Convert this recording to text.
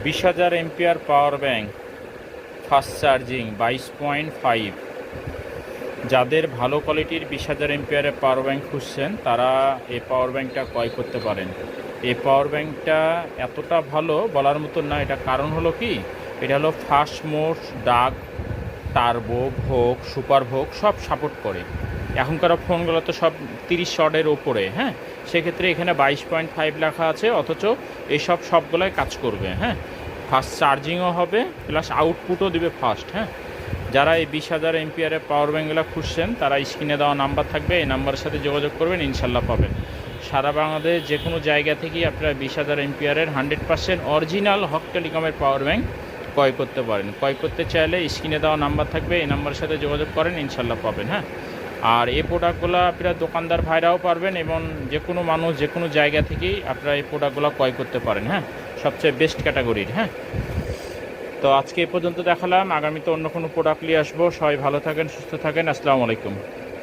20,000 ampere power bank, fast charging, 22.5। যাদের ভালো কোয়ালিটির 20,000 এম্পিয়ারের পাওয়ার ব্যাংক খুঁজছেন তারা এই পাওয়ার ব্যাংকটা ক্রয় করতে পারেন। এই পাওয়ার ব্যাংকটা এতটা ভালো বলার মতন না। এটা কারণ হলো কি, এটা হলো ফাস্ট মোড, ডাক, টার্বো, ভোগ, সুপার ভোগ সব সাপোর্ট করে। এখনকার ফোনগুলো তো সব 30 শটের ওপরে, হ্যাঁ। সেক্ষেত্রে এখানে 22.5 লেখা আছে, অথচ এইসব সবগুলোই কাজ করবে, হ্যাঁ। ফাস্ট চার্জিংও হবে, প্লাস আউটপুটও দিবে ফাস্ট, হ্যাঁ। যারা এই 20,000 এম্পিয়ারের পাওয়ার ব্যাঙ্কগুলো খুঁজছেন তারা স্ক্রিনে দেওয়া নাম্বার থাকবে, এই নাম্বারের সাথে যোগাযোগ করবেন, ইনশাল্লাহ পাবেন। সারা বাংলাদেশ যে কোনো জায়গা থেকেই আপনারা 20,000 এম্পিয়ারের 100% অরিজিনাল হক টেলিকমের পাওয়ার ব্যাঙ্ক ক্রয় করতে পারেন। ক্রয় করতে চাইলে স্ক্রিনে দেওয়া নাম্বার থাকবে, এই নাম্বারের সাথে যোগাযোগ করেন, ইনশাল্লাহ পাবেন, হ্যাঁ। আর এই প্রোডাক্টগুলো আপনারা দোকানদার ভাইরাও পারবেন এবং যে কোনো মানুষ যে কোনো জায়গা থেকেই আপনারা এই প্রোডাক্টগুলো ক্রয় করতে পারেন, হ্যাঁ। সবচেয়ে বেস্ট ক্যাটাগরির, হ্যাঁ। তো আজকে এ পর্যন্ত দেখালাম, আগামীতে অন্য কোনো প্রোডাক্ট নিয়ে আসবো। সবাই ভালো থাকেন, সুস্থ থাকেন, আসসালামু আলাইকুম।